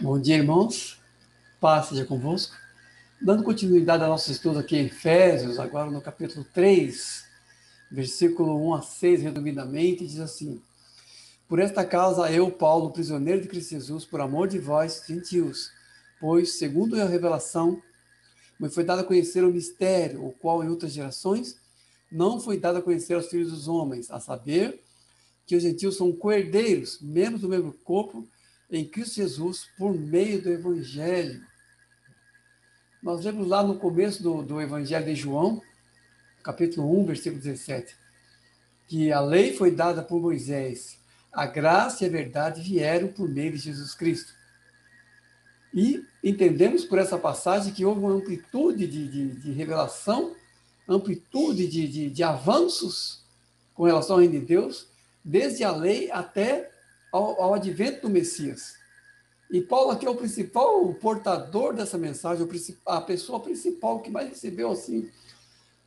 Bom dia, irmãos. Paz seja convosco. Dando continuidade ao nosso estudo aqui em Efésios, agora no capítulo 3, versículo 1 a 6, resumidamente, diz assim: Por esta causa eu, Paulo, prisioneiro de Cristo Jesus, por amor de vós, gentios, pois, segundo a revelação, me foi dado a conhecer o mistério, o qual em outras gerações não foi dado a conhecer aos filhos dos homens, a saber, que os gentios são coerdeiros, membros do mesmo corpo, em Cristo Jesus, por meio do Evangelho. Nós vemos lá no começo do Evangelho de João, capítulo 1, versículo 17, que a lei foi dada por Moisés, a graça e a verdade vieram por meio de Jesus Cristo. E entendemos por essa passagem que houve uma amplitude de revelação, amplitude de avanços com relação ao reino de Deus, desde a lei até ao advento do Messias. E Paulo aqui é o principal portador dessa mensagem, a pessoa principal que mais recebeu assim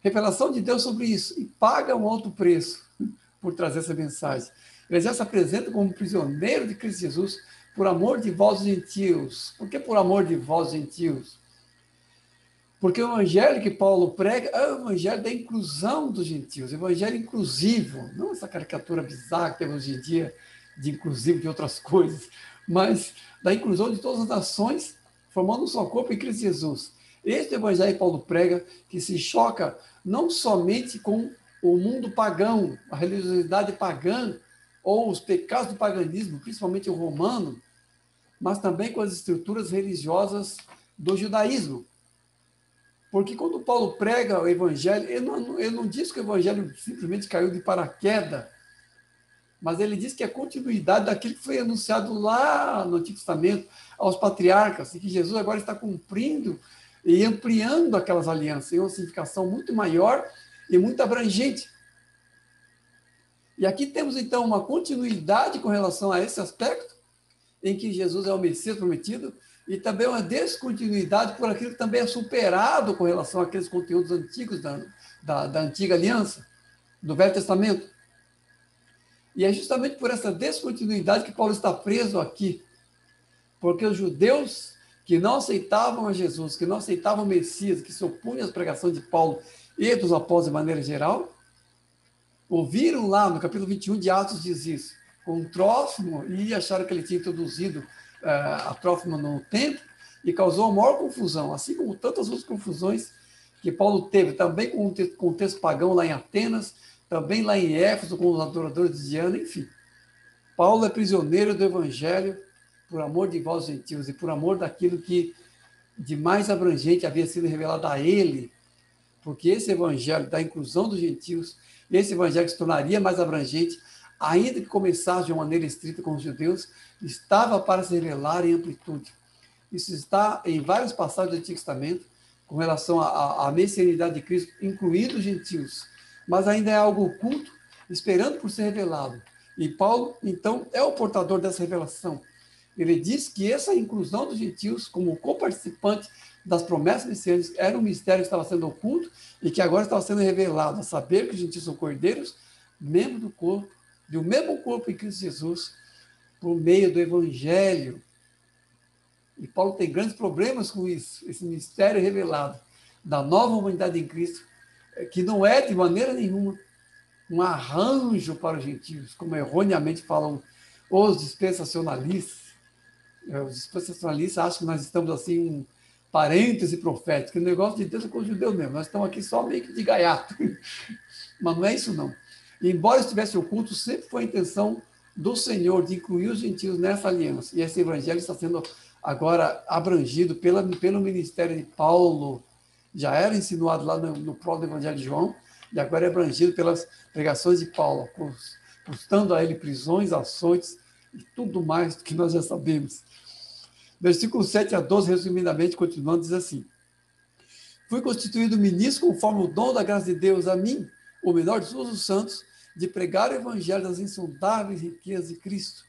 revelação de Deus sobre isso e paga um alto preço por trazer essa mensagem. Ele já se apresenta como prisioneiro de Cristo Jesus por amor de vós gentios. Por que por amor de vós gentios? Porque o evangelho que Paulo prega é o evangelho da inclusão dos gentios, evangelho inclusivo, não essa caricatura bizarra que temos hoje em dia de inclusivo de outras coisas, mas da inclusão de todas as nações, formando um só corpo em Cristo Jesus. Este evangelho que Paulo prega, que se choca não somente com o mundo pagão, a religiosidade pagã, ou os pecados do paganismo, principalmente o romano, mas também com as estruturas religiosas do judaísmo. Porque quando Paulo prega o evangelho, ele não diz que o evangelho simplesmente caiu de paraquedas, mas ele diz que é continuidade daquilo que foi anunciado lá no Antigo Testamento aos patriarcas, e que Jesus agora está cumprindo e ampliando aquelas alianças em uma significação muito maior e muito abrangente. E aqui temos, então, uma continuidade com relação a esse aspecto, em que Jesus é o Messias prometido, e também uma descontinuidade por aquilo que também é superado com relação àqueles conteúdos antigos da antiga aliança, do Velho Testamento. E é justamente por essa descontinuidade que Paulo está preso aqui, porque os judeus que não aceitavam a Jesus, que não aceitavam o Messias, que se opunham às pregações de Paulo e dos apóstolos de maneira geral, ouviram lá no capítulo 21 de Atos diz isso, com Trófimo, e acharam que ele tinha introduzido a Trófimo no templo, e causou a maior confusão, assim como tantas outras confusões que Paulo teve, também com o contexto pagão lá em Atenas, também lá em Éfeso, com os adoradores de Diana, enfim. Paulo é prisioneiro do evangelho por amor de vós gentios e por amor daquilo que de mais abrangente havia sido revelado a ele, porque esse evangelho da inclusão dos gentios, esse evangelho que se tornaria mais abrangente, ainda que começasse de uma maneira estrita com os judeus, estava para se revelar em amplitude. Isso está em várias passagens do Antigo Testamento, com relação à messianidade de Cristo, incluindo os gentios, mas ainda é algo oculto, esperando por ser revelado. E Paulo, então, é o portador dessa revelação. Ele diz que essa inclusão dos gentios como coparticipante das promessas messiânicas era um mistério que estava sendo oculto e que agora estava sendo revelado, a saber que os gentios são cordeiros, membros do corpo, do mesmo corpo em Cristo Jesus, por meio do Evangelho. E Paulo tem grandes problemas com isso, esse mistério revelado da nova humanidade em Cristo, que não é de maneira nenhuma um arranjo para os gentios, como erroneamente falam os dispensacionalistas. Os dispensacionalistas acham que nós estamos assim, um parêntese profético, que o negócio de Deus é com os judeus mesmo, nós estamos aqui só meio que de gaiato. Mas não é isso não. E, embora estivesse oculto, sempre foi a intenção do Senhor de incluir os gentios nessa aliança. E esse evangelho está sendo agora abrangido pelo ministério de Paulo, já era insinuado lá no próprio Evangelho de João, e agora é abrangido pelas pregações de Paulo, custando a ele prisões, açoites e tudo mais que nós já sabemos. Versículo 7 a 12, resumidamente, continuando, diz assim: Fui constituído ministro conforme o dom da graça de Deus a mim, o menor de todos os santos, de pregar o evangelho das insondáveis riquezas de Cristo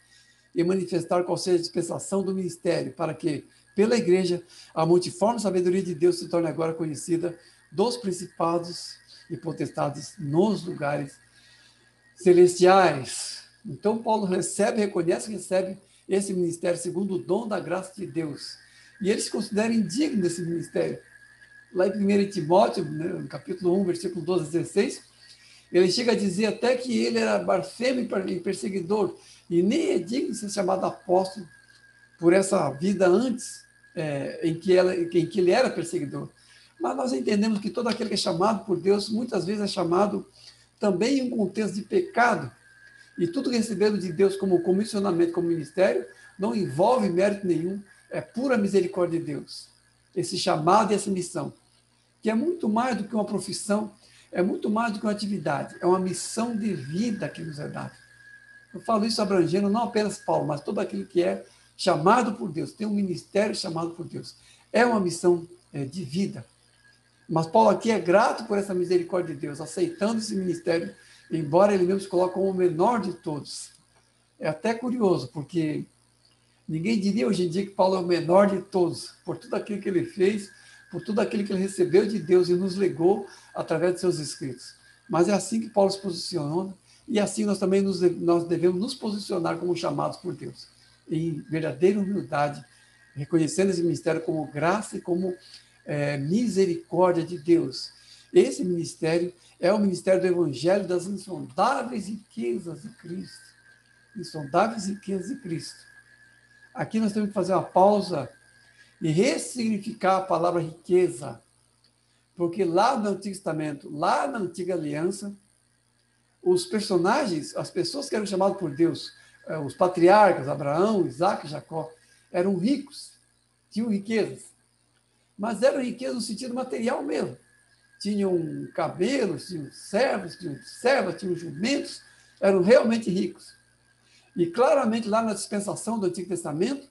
e manifestar qual seja a dispensação do ministério, para que, pela igreja, a multiforme sabedoria de Deus se torne agora conhecida dos principados e potestades nos lugares celestiais. Então, Paulo reconhece esse ministério segundo o dom da graça de Deus. E ele se considera indigno desse ministério. Lá em 1 Timóteo, né, no capítulo 1, versículo 12 a 16, ele chega a dizer até que ele era blasfemo e perseguidor, e nem é digno de ser chamado apóstolo por essa vida antes em que ele era perseguidor. Mas nós entendemos que todo aquele que é chamado por Deus, muitas vezes é chamado também em um contexto de pecado, e tudo recebido de Deus como comissionamento, como ministério, não envolve mérito nenhum, é pura misericórdia de Deus. Esse chamado e essa missão, que é muito mais do que uma profissão, é muito mais do que uma atividade, é uma missão de vida que nos é dada. Eu falo isso abrangendo não apenas Paulo, mas todo aquele que é chamado por Deus, tem um ministério chamado por Deus. É uma missão de vida. Mas Paulo aqui é grato por essa misericórdia de Deus, aceitando esse ministério, embora ele mesmo se coloque como o menor de todos. É até curioso, porque ninguém diria hoje em dia que Paulo é o menor de todos, por tudo aquilo que ele fez, por tudo aquilo que ele recebeu de Deus e nos legou através de seus escritos. Mas é assim que Paulo se posicionou, e assim nós também nós devemos nos posicionar como chamados por Deus, em verdadeira humildade, reconhecendo esse ministério como graça e como misericórdia de Deus. Esse ministério é o ministério do Evangelho das insondáveis riquezas de Cristo. Insondáveis riquezas de Cristo. Aqui nós temos que fazer uma pausa e ressignificar a palavra riqueza, porque lá no Antigo Testamento, lá na Antiga Aliança, os personagens, as pessoas que eram chamadas por Deus, os patriarcas, Abraão, Isaac e Jacó, eram ricos, tinham riquezas, mas eram riquezas no sentido material mesmo. Tinham camelos, tinham servos, tinham jumentos, eram realmente ricos. E claramente lá na dispensação do Antigo Testamento,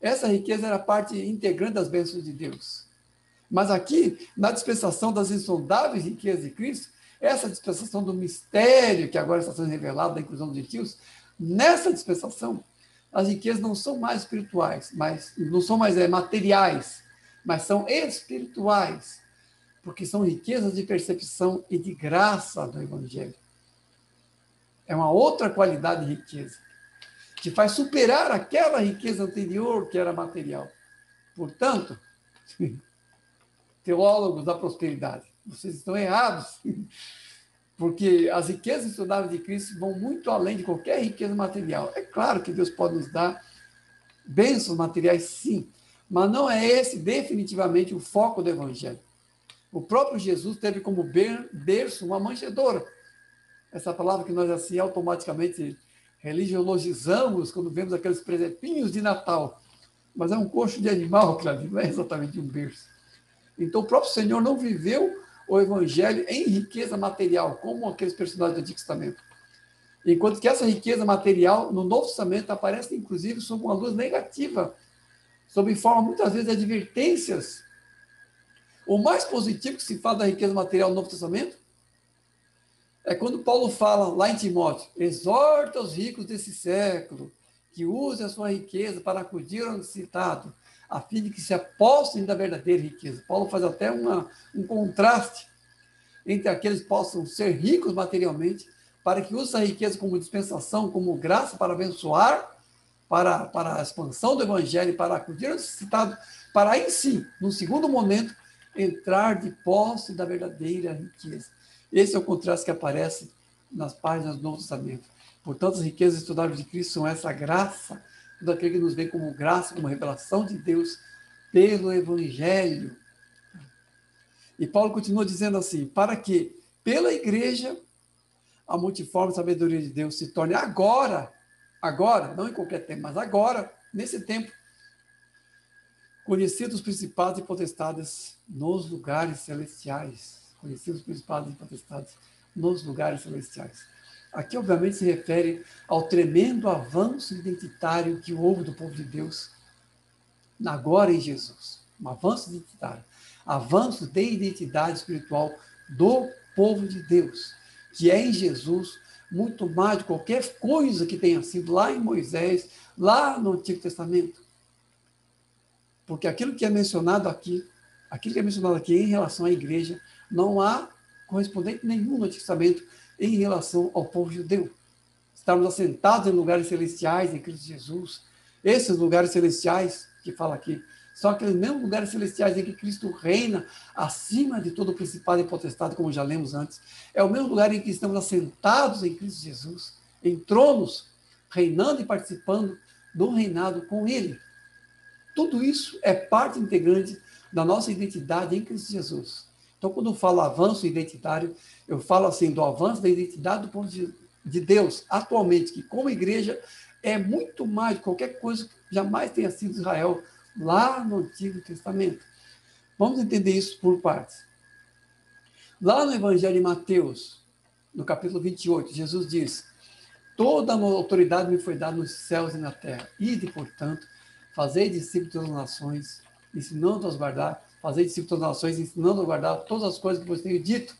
essa riqueza era parte integrante das bênçãos de Deus. Mas aqui, na dispensação das insondáveis riquezas de Cristo, essa dispensação do mistério que agora está sendo revelado da inclusão dos gentios, nessa dispensação, as riquezas não são mais espirituais, não são mais materiais, mas são espirituais, porque são riquezas de percepção e de graça do Evangelho. É uma outra qualidade de riqueza, que faz superar aquela riqueza anterior que era material. Portanto, teólogos da prosperidade, vocês estão errados, porque as riquezas estudadas de Cristo vão muito além de qualquer riqueza material. É claro que Deus pode nos dar bênçãos materiais, sim, mas não é esse definitivamente o foco do Evangelho. O próprio Jesus teve como berço uma manjedoura. Essa palavra que nós assim automaticamente religiologizamos quando vemos aqueles presepinhos de Natal. Mas é um coxo de animal, claro, não é exatamente um berço. Então o próprio Senhor não viveu o Evangelho em riqueza material, como aqueles personagens do Antigo Testamento. Enquanto que essa riqueza material, no Novo Testamento, aparece inclusive sob uma luz negativa, sob forma, muitas vezes, de advertências. O mais positivo que se fala da riqueza material no Novo Testamento é quando Paulo fala, lá em Timóteo, exorta os ricos desse século, que usem a sua riqueza para acudir ao necessitado, a fim de que se apossem da verdadeira riqueza. Paulo faz até um contraste entre aqueles que possam ser ricos materialmente, para que usem a riqueza como dispensação, como graça para abençoar, para a expansão do Evangelho, para acudir ao necessitado, para aí sim, no segundo momento, entrar de posse da verdadeira riqueza. Esse é o contraste que aparece nas páginas do Novo Testamento. Portanto, as riquezas estudadas de Cristo são essa graça, tudo aquilo que nos vem como graça, como revelação de Deus pelo Evangelho. E Paulo continua dizendo assim, para que, pela igreja, a multiforme sabedoria de Deus se torne agora, não em qualquer tempo, mas agora, nesse tempo, conhecidos os principados e potestades nos lugares celestiais. Conhecidos os principados e potestades nos lugares celestiais. Aqui, obviamente, se refere ao tremendo avanço identitário que houve do povo de Deus agora em Jesus. Um avanço identitário. Avanço de identidade espiritual do povo de Deus, que é em Jesus muito mais de qualquer coisa que tenha sido lá em Moisés, lá no Antigo Testamento. Porque aquilo que é mencionado aqui em relação à igreja, não há correspondente nenhum no Antigo Testamento em relação ao povo judeu. estarmos assentados em lugares celestiais em Cristo Jesus. Esses lugares celestiais que fala aqui são aqueles mesmos lugares celestiais em que Cristo reina acima de todo o principado e potestade, como já lemos antes. É o mesmo lugar em que estamos assentados em Cristo Jesus, em tronos, reinando e participando do reinado com Ele. Tudo isso é parte integrante da nossa identidade em Cristo Jesus. Então, quando eu falo avanço identitário, eu falo assim do avanço da identidade do povo de Deus, atualmente, que como igreja é muito mais de qualquer coisa que jamais tenha sido Israel lá no Antigo Testamento. Vamos entender isso por partes. Lá no Evangelho de Mateus, no capítulo 28, Jesus diz: toda a autoridade me foi dada nos céus e na terra. Ide, portanto, fazei discípulos das nações, ensinando-os a guardar, fazei discípulos das nações, ensinando-os a guardar todas as coisas que vos tenho dito,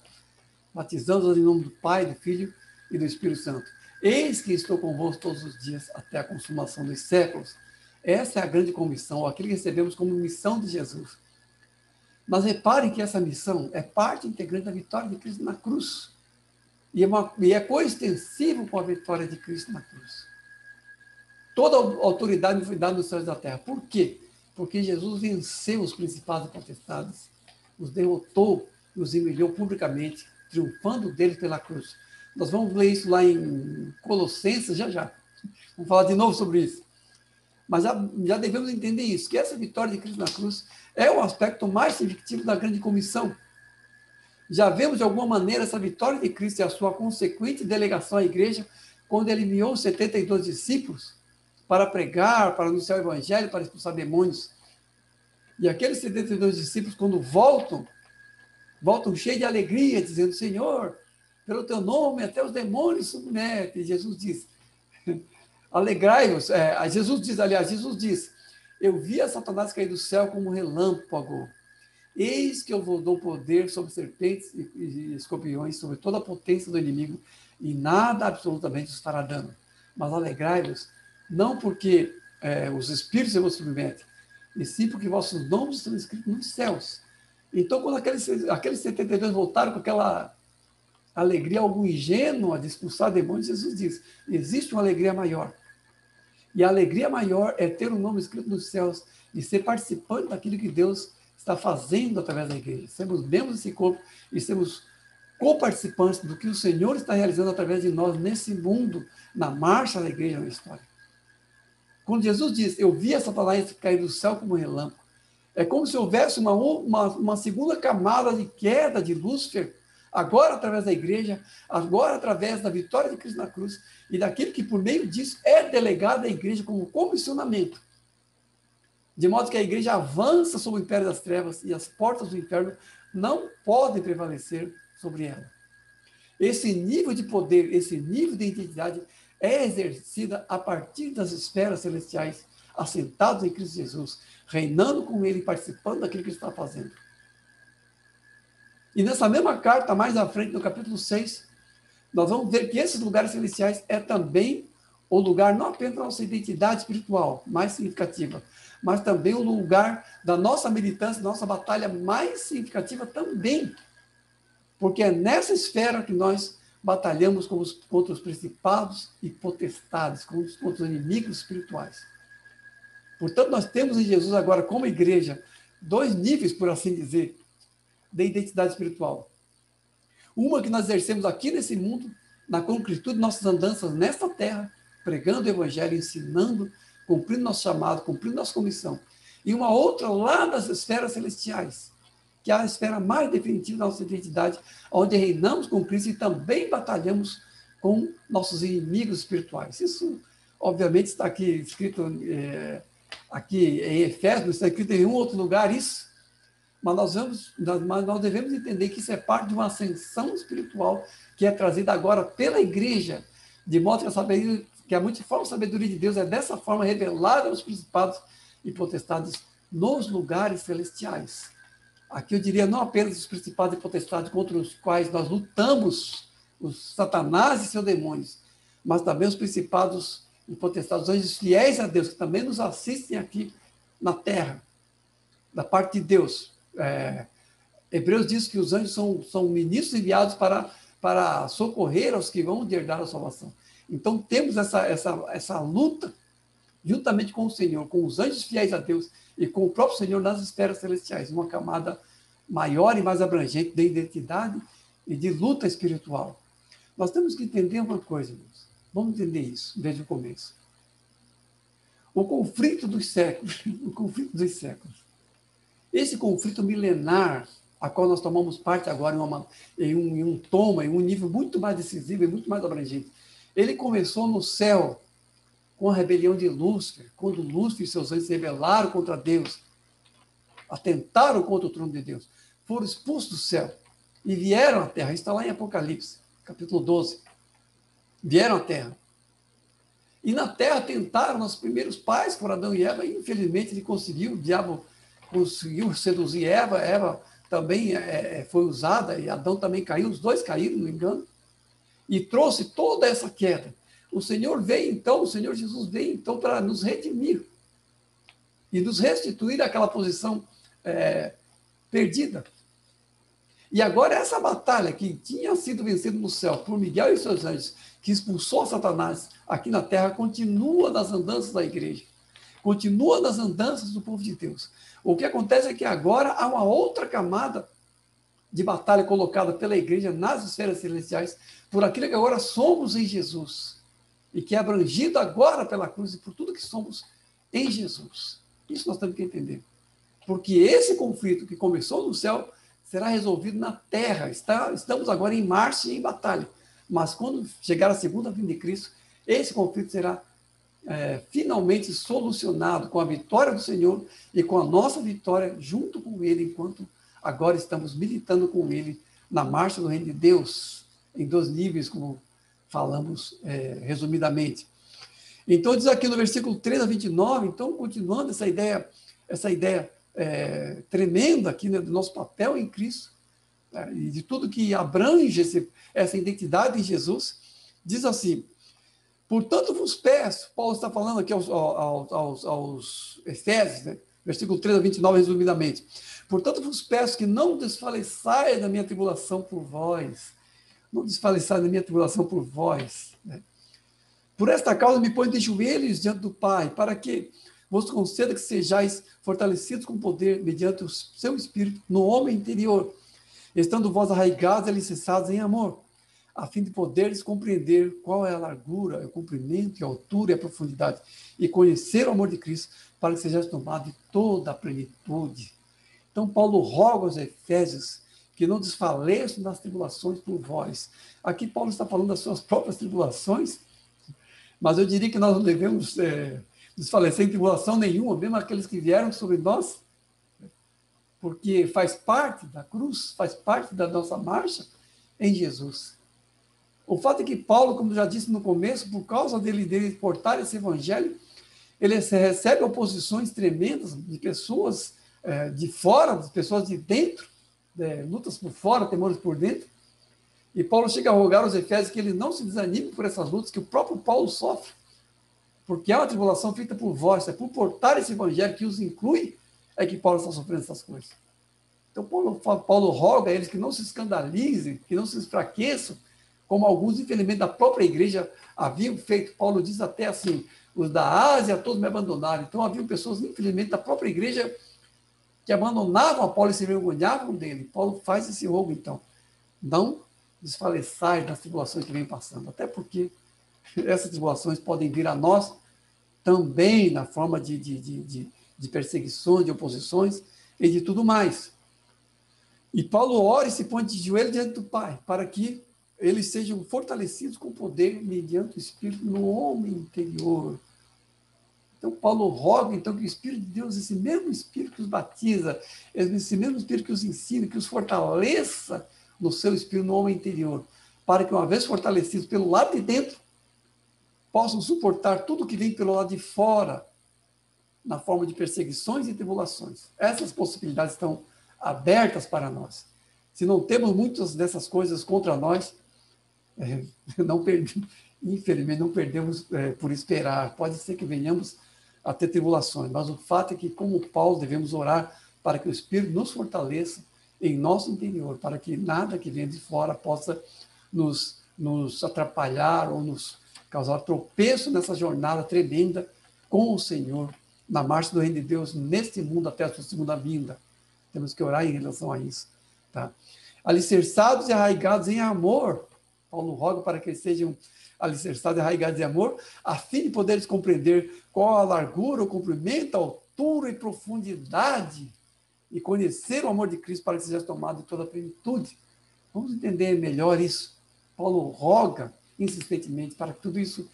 batizando-os em nome do Pai, do Filho e do Espírito Santo. Eis que estou convosco todos os dias, até a consumação dos séculos. Essa é a grande comissão, aquilo que recebemos como missão de Jesus. Mas reparem que essa missão é parte integrante da vitória de Cristo na cruz. E é coextensivo com a vitória de Cristo na cruz. Toda a autoridade me foi dada nos céus e da terra. Por quê? Porque Jesus venceu os principados e potestades, os derrotou e os humilhou publicamente, triunfando deles pela cruz. Nós vamos ler isso lá em Colossenses, já. Vamos falar de novo sobre isso. Mas já devemos entender isso, que essa vitória de Cristo na cruz é o aspecto mais significativo da grande comissão. Já vemos, de alguma maneira, essa vitória de Cristo e a sua consequente delegação à igreja, quando ele enviou 72 discípulos para pregar, para anunciar o evangelho, para expulsar demônios. E aqueles 72 discípulos, quando voltam cheios de alegria, dizendo: Senhor, pelo teu nome até os demônios submetem. E Jesus diz: alegrai-vos. Jesus diz: eu vi a Satanás cair do céu como um relâmpago. Eis que eu vos dou poder sobre serpentes e escorpiões, sobre toda a potência do inimigo, e nada absolutamente os fará dano. Mas alegrai-vos, não porque os espíritos se vos submetem, e sim porque vossos nomes estão escritos nos céus. Então, quando aqueles 72 voltaram com aquela alegria algo ingênua de expulsar demônios, Jesus diz: existe uma alegria maior. E a alegria maior é ter o nome escrito nos céus e ser participante daquilo que Deus está fazendo através da igreja. Sermos membros desse corpo e sermos co-participantes do que o Senhor está realizando através de nós nesse mundo, na marcha da igreja na história. Quando Jesus diz: eu vi a Satanás cair do céu como um relâmpago, é como se houvesse uma segunda camada de queda de Lúcifer, agora através da igreja, agora através da vitória de Cristo na cruz, e daquilo que por meio disso é delegado à igreja como comissionamento. De modo que a igreja avança sobre o império das trevas e as portas do inferno não podem prevalecer sobre ela. Esse nível de poder, esse nível de identidade é exercida a partir das esferas celestiais, assentados em Cristo Jesus, reinando com Ele e participando daquilo que Ele está fazendo. E nessa mesma carta, mais à frente, no capítulo 6, nós vamos ver que esses lugares celestiais é também o lugar não apenas da nossa identidade espiritual mais significativa, mas também o lugar da nossa militância, da nossa batalha mais significativa também. Porque é nessa esfera que nós batalhamos contra os principados e potestades, contra os inimigos espirituais. Portanto, nós temos em Jesus agora, como igreja, dois níveis, por assim dizer, de identidade espiritual. Uma que nós exercemos aqui nesse mundo, na concretude de nossas andanças nesta terra, pregando o evangelho, ensinando, cumprindo nosso chamado, cumprindo nossa comissão. E uma outra lá das esferas celestiais, que é a esfera mais definitiva da nossa identidade, onde reinamos com Cristo e também batalhamos com nossos inimigos espirituais. Isso, obviamente, está aqui escrito aqui em Efésios, está escrito em nenhum outro lugar isso, mas nós devemos entender que isso é parte de uma ascensão espiritual que é trazida agora pela igreja, de modo que a multiforme sabedoria de Deus é dessa forma revelada aos principados e potestades nos lugares celestiais. Aqui eu diria não apenas os principados e potestades contra os quais nós lutamos, os Satanás e seus demônios, mas também os principados e potestades, os anjos fiéis a Deus, que também nos assistem aqui na terra, da parte de Deus. Hebreus diz que os anjos são ministros enviados para socorrer aos que vão herdar a salvação. Então temos essa luta juntamente com o Senhor, com os anjos fiéis a Deus e com o próprio Senhor nas esferas celestiais, uma camada maior e mais abrangente de identidade e de luta espiritual. Nós temos que entender uma coisa, irmãos. Vamos entender isso desde o começo. O conflito dos séculos, esse conflito milenar, a qual nós tomamos parte agora em um nível muito mais decisivo e muito mais abrangente, ele começou no céu, com a rebelião de Lúcifer, quando Lúcifer e seus anjos se rebelaram contra Deus, atentaram contra o trono de Deus, foram expulsos do céu e vieram à terra. Isso está lá em Apocalipse, capítulo 12. Vieram à terra. E na terra tentaram nossos primeiros pais, por Adão e Eva, e infelizmente ele conseguiu, o diabo conseguiu seduzir Eva, Eva também foi usada, e Adão também caiu, os dois caíram, não me engano, e trouxe toda essa queda. O Senhor Jesus veio então para nos redimir e nos restituir àquela posição perdida. E agora essa batalha que tinha sido vencida no céu por Miguel e seus anjos, que expulsou Satanás aqui na terra, continua nas andanças da igreja, continua nas andanças do povo de Deus. O que acontece é que agora há uma outra camada de batalha colocada pela igreja nas esferas celestiais, por aquilo que agora somos em Jesus, e que é abrangido agora pela cruz e por tudo que somos em Jesus. Isso nós temos que entender. Porque esse conflito que começou no céu será resolvido na terra. Estamos agora em marcha e em batalha. Mas quando chegar a segunda vinda de Cristo, esse conflito será finalmente solucionado com a vitória do Senhor e com a nossa vitória junto com Ele, enquanto agora estamos militando com Ele na marcha do reino de Deus, em 2 níveis, como falamos resumidamente. Então, diz aqui no versículo 3 a 29, então, continuando essa ideia tremenda aqui, né, do nosso papel em Cristo, e de tudo que abrange essa identidade em Jesus, diz assim: portanto vos peço, Paulo está falando aqui aos Efésios, né, versículo 3 a 29, resumidamente, portanto vos peço que não desfaleçais da minha tribulação por vós, né? Por esta causa me ponho de joelhos diante do Pai, para que vos conceda que sejais fortalecidos com poder, mediante o seu Espírito, no homem interior, estando vós arraigados e alicerçados em amor, a fim de poderes compreender qual é a largura, o comprimento, a altura e a profundidade, e conhecer o amor de Cristo, para que sejais tomados de toda a plenitude. Então, Paulo roga aos Efésios que não desfaleçam das tribulações por vós. Aqui Paulo está falando das suas próprias tribulações, mas eu diria que nós não devemos desfalecer em tribulação nenhuma, mesmo aqueles que vieram sobre nós, porque faz parte da cruz, faz parte da nossa marcha em Jesus. O fato é que Paulo, como já disse no começo, por causa dele portar esse evangelho, ele recebe oposições tremendas de pessoas de fora, de pessoas de dentro, lutas por fora, temores por dentro. E Paulo chega a rogar aos Efésios que ele não se desanime por essas lutas que o próprio Paulo sofre, porque é uma tribulação feita por vós, é por portar esse evangelho que os inclui, é que Paulo está sofrendo essas coisas. Então Paulo roga a eles que não se escandalizem, que não se enfraqueçam, como alguns, infelizmente, da própria igreja haviam feito. Paulo diz até assim: os da Ásia todos me abandonaram. Então haviam pessoas, infelizmente, da própria igreja que abandonavam a Paulo e se envergonhavam dele. Paulo faz esse rogo, então: não desfaleçai das tribulações que vem passando, até porque essas tribulações podem vir a nós também na forma de perseguições, de oposições e de tudo mais. E Paulo ora e se põe de joelho diante do Pai, para que eles sejam fortalecidos com poder mediante o Espírito no homem interior. Então, Paulo roga então, que o Espírito de Deus, esse mesmo Espírito que os batiza, esse mesmo Espírito que os ensina, que os fortaleça no seu Espírito, no homem interior, para que, uma vez fortalecidos pelo lado de dentro, possam suportar tudo que vem pelo lado de fora, na forma de perseguições e tribulações. Essas possibilidades estão abertas para nós. Se não temos muitas dessas coisas contra nós, infelizmente não perdemos por esperar. Pode ser que venhamos a ter tribulações, mas o fato é que, como Paulo, devemos orar para que o Espírito nos fortaleça em nosso interior, para que nada que venha de fora possa nos atrapalhar ou nos causar tropeço nessa jornada tremenda com o Senhor, na marcha do reino de Deus, neste mundo até a sua segunda vinda. Temos que orar em relação a isso. Tá? Alicerçados e arraigados em amor. Paulo roga para que eles sejam alicerçados e arraigados em amor, a fim de poderes compreender qual a largura, o comprimento, a altura e profundidade, e conhecer o amor de Cristo para que seja tomado em toda a plenitude. Vamos entender melhor isso. Paulo roga insistentemente para que tudo isso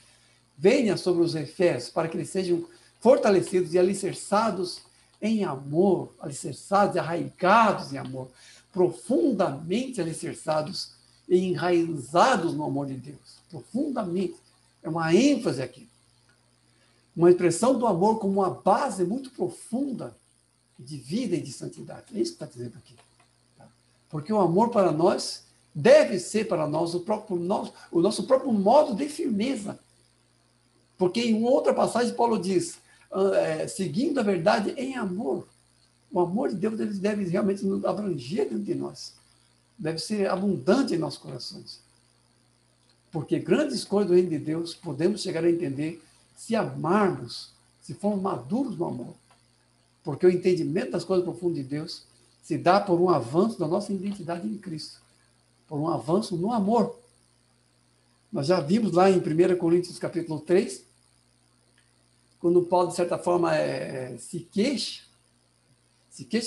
venha sobre os Efésios, para que eles sejam fortalecidos e alicerçados em amor, alicerçados e arraigados em amor, profundamente alicerçados e enraizados no amor de Deus. Profundamente. É uma ênfase aqui. Uma expressão do amor como uma base muito profunda de vida e de santidade. É isso que está dizendo aqui. Porque o amor para nós deve ser para nós o nosso próprio modo de firmeza. Porque em outra passagem Paulo diz, seguindo a verdade em amor. O amor de Deus deve realmente nos abranger dentro de nós. Deve ser abundante em nossos corações. Porque grandes coisas do reino de Deus podemos chegar a entender se amarmos, se formos maduros no amor. Porque o entendimento das coisas profundas de Deus se dá por um avanço da nossa identidade em Cristo. Por um avanço no amor. Nós já vimos lá em 1 Coríntios capítulo 3, quando Paulo, de certa forma, se queixa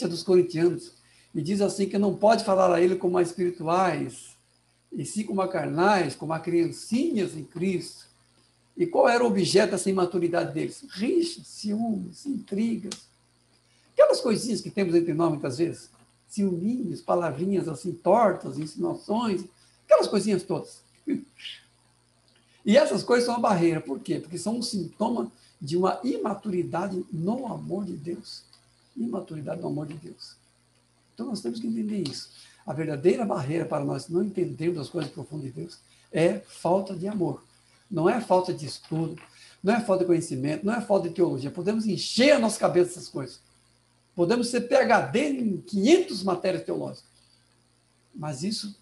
dos corintianos, e diz assim que não pode falar a ele como a espirituais, e sim como a carnais, como a criancinhas em Cristo. E qual era o objeto dessa imaturidade deles? Rixas, ciúmes, intrigas. Aquelas coisinhas que temos entre nós muitas vezes. Ciúminhos, palavrinhas assim tortas, insinuações, aquelas coisinhas todas. E essas coisas são uma barreira. Por quê? Porque são um sintoma de uma imaturidade no amor de Deus. Imaturidade no amor de Deus. Então nós temos que entender isso. A verdadeira barreira para nós não entendermos as coisas profundas de Deus é falta de amor. Não é falta de estudo, não é falta de conhecimento, não é falta de teologia. Podemos encher a nossa cabeça dessas coisas. Podemos ser PhD em 500 matérias teológicas. Mas isso,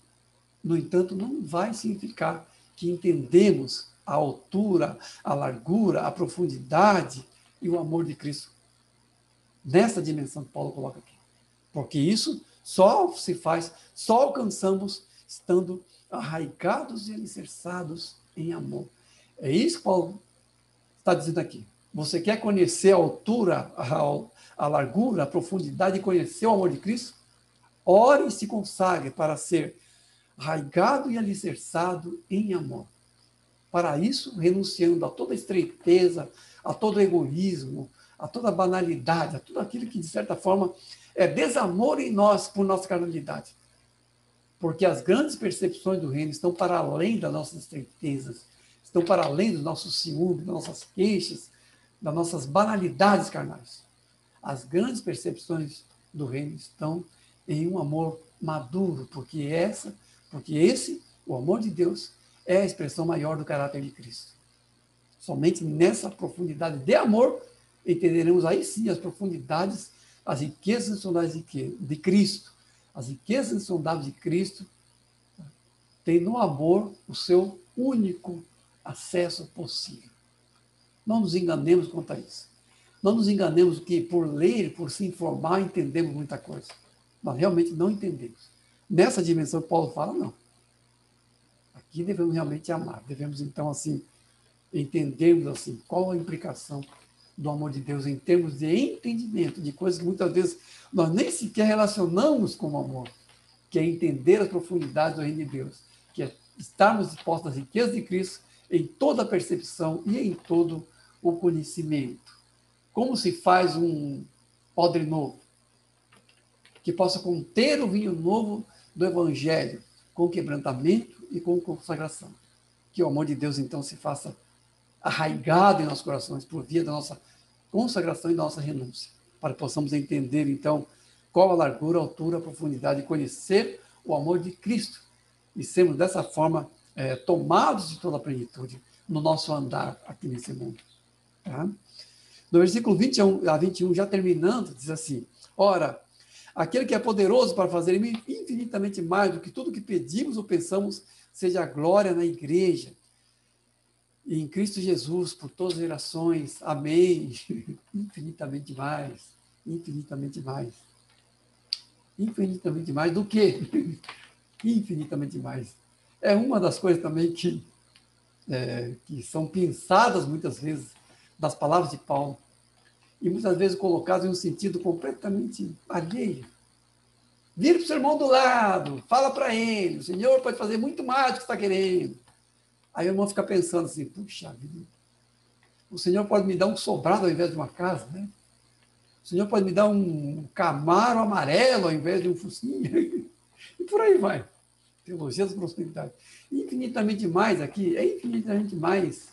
no entanto, não vai significar que entendemos a altura, a largura, a profundidade e o amor de Cristo. Nessa dimensão que Paulo coloca aqui. Porque isso só se faz, só alcançamos estando arraigados e alicerçados em amor. É isso que Paulo está dizendo aqui. Você quer conhecer a altura, a largura, a profundidade e conhecer o amor de Cristo? Ore e se consagre para ser arraigado e alicerçado em amor. Para isso, renunciando a toda estreiteza, a todo egoísmo, a toda banalidade, a tudo aquilo que, de certa forma, é desamor em nós por nossa carnalidade. Porque as grandes percepções do reino estão para além das nossas estreitezas, estão para além dos nossos ciúmes, das nossas queixas, das nossas banalidades carnais. As grandes percepções do reino estão em um amor maduro, porque esse, o amor de Deus, é a expressão maior do caráter de Cristo. Somente nessa profundidade de amor entenderemos aí sim as profundidades, as riquezas insondáveis de Cristo. As riquezas insondáveis de Cristo têm no amor o seu único acesso possível. Não nos enganemos quanto a isso. Não nos enganemos que por ler, por se informar, entendemos muita coisa. Nós realmente não entendemos. Nessa dimensão que Paulo fala, não. Aqui devemos realmente amar. Devemos, então, assim, entendermos assim, qual a implicação do amor de Deus em termos de entendimento de coisas que muitas vezes nós nem sequer relacionamos com o amor, que é entender as profundidades do reino de Deus, que é estarmos dispostos às riquezas de Cristo em toda a percepção e em todo o conhecimento. Como se faz um odre novo, que possa conter o vinho novo do Evangelho, com quebrantamento e com consagração. Que o amor de Deus, então, se faça arraigado em nossos corações por via da nossa consagração e da nossa renúncia, para que possamos entender, então, qual a largura, a altura, a profundidade e conhecer o amor de Cristo e sermos, dessa forma, tomados de toda a plenitude no nosso andar aqui nesse mundo. Tá? No versículo 21 a 21, já terminando, diz assim: ora, aquele que é poderoso para fazer infinitamente mais do que tudo que pedimos ou pensamos, seja a glória na igreja E em Cristo Jesus, por todas as gerações. Amém. Infinitamente mais. Infinitamente mais. Infinitamente mais do que? Infinitamente mais. É uma das coisas também que são pensadas muitas vezes das palavras de Paulo e muitas vezes colocadas em um sentido completamente alheio. Vira para o seu irmão do lado, fala para ele, o Senhor pode fazer muito mais do que está querendo. Aí o irmão fica pensando assim, puxa vida, o Senhor pode me dar um sobrado ao invés de uma casa, né? O Senhor pode me dar um Camaro amarelo ao invés de um focinho. E por aí vai. Teologia da prosperidade. Infinitamente mais aqui, é infinitamente mais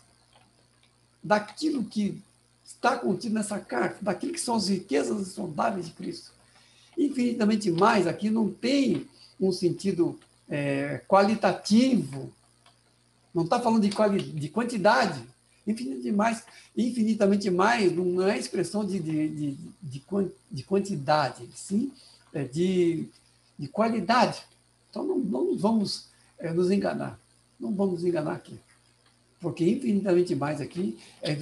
daquilo que está contido nessa carta, daquilo que são as riquezas insondáveis de Cristo. Infinitamente mais aqui não tem um sentido qualitativo, não está falando de quantidade. Infinitamente mais não é expressão de quantidade, sim, de qualidade. Então não vamos nos enganar, não vamos nos enganar aqui. Porque infinitamente mais aqui é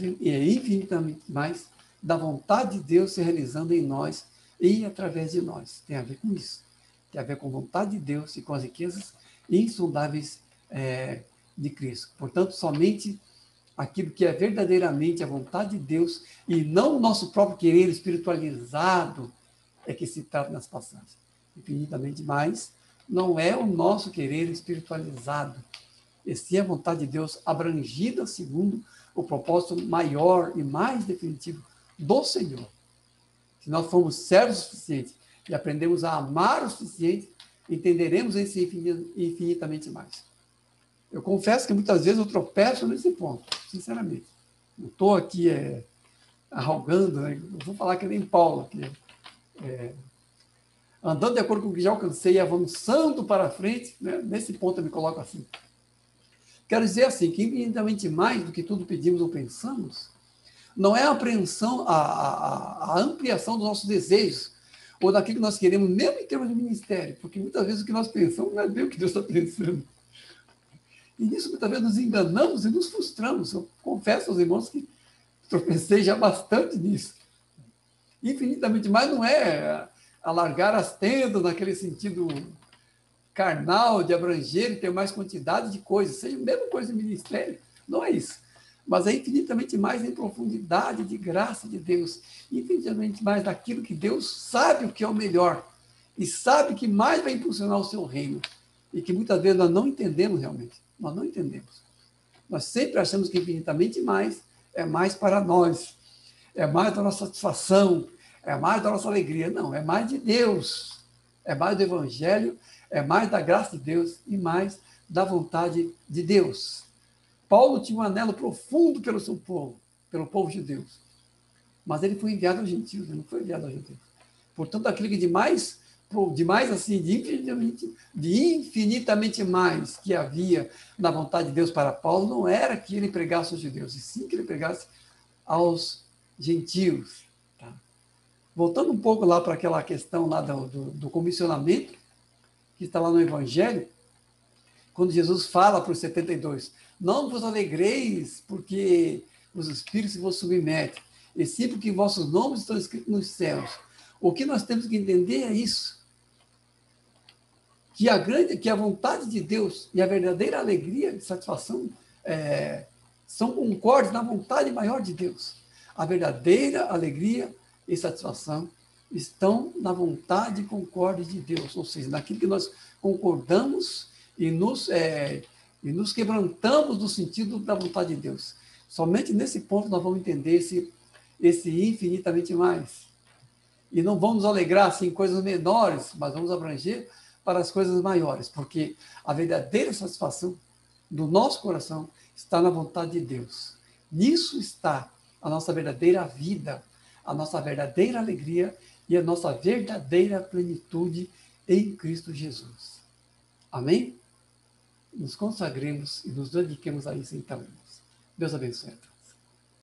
infinitamente mais da vontade de Deus se realizando em nós e através de nós. Tem a ver com isso. Tem a ver com a vontade de Deus e com as riquezas insondáveis de Cristo. Portanto, somente aquilo que é verdadeiramente a vontade de Deus e não o nosso próprio querer espiritualizado é que se trata nas passagens. Infinitamente mais não é o nosso querer espiritualizado, e sim a vontade de Deus abrangida segundo o propósito maior e mais definitivo do Senhor. Se nós formos servos o suficiente e aprendemos a amar o suficiente, entenderemos esse infinitamente mais. Eu confesso que muitas vezes eu tropeço nesse ponto, sinceramente. Não estou aqui arrogando, né? Eu vou falar que nem Paulo, aqui, andando de acordo com o que já alcancei e avançando para frente, né? Nesse ponto eu me coloco assim. Quero dizer assim, que infinitamente mais do que tudo pedimos ou pensamos, não é a apreensão, a ampliação dos nossos desejos, ou daquilo que nós queremos, mesmo em termos de ministério, porque muitas vezes o que nós pensamos não é bem o que Deus está pensando. E nisso, muitas vezes, nos enganamos e nos frustramos. Eu confesso aos irmãos que tropecei já bastante nisso. Infinitamente mais não é alargar as tendas naquele sentido carnal, de abranger e ter mais quantidade de coisas, seja a mesma coisa do ministério, não é isso. Mas é infinitamente mais em profundidade de graça de Deus, infinitamente mais daquilo que Deus sabe o que é o melhor e sabe que mais vai impulsionar o seu reino e que muitas vezes nós não entendemos realmente, nós não entendemos. Nós sempre achamos que infinitamente mais é mais para nós, é mais da nossa satisfação, é mais da nossa alegria. Não, é mais de Deus, é mais do Evangelho, é mais da graça de Deus e mais da vontade de Deus. Paulo tinha um anelo profundo pelo seu povo, pelo povo judeu. Mas ele foi enviado aos gentios, ele não foi enviado aos judeus. Portanto, aquilo que de mais assim, de infinitamente mais que havia na vontade de Deus para Paulo, não era que ele pregasse aos judeus, e sim que ele pregasse aos gentios. Tá? Voltando um pouco lá para aquela questão lá do comissionamento, que está lá no Evangelho, quando Jesus fala para os 72, não vos alegreis porque os espíritos vos submetem, e sim porque vossos nomes estão escritos nos céus. O que nós temos que entender é isso, que a vontade de Deus e a verdadeira alegria e satisfação são concordes na vontade maior de Deus. A verdadeira alegria e satisfação estão na vontade e concórdia de Deus, ou seja, naquilo que nós concordamos e nos quebrantamos no sentido da vontade de Deus. Somente nesse ponto nós vamos entender esse infinitamente mais. E não vamos nos alegrar assim, em coisas menores, mas vamos abranger para as coisas maiores, porque a verdadeira satisfação do nosso coração está na vontade de Deus. Nisso está a nossa verdadeira vida, a nossa verdadeira alegria e a nossa verdadeira plenitude em Cristo Jesus. Amém? Nos consagremos e nos dediquemos a isso então. Deus abençoe.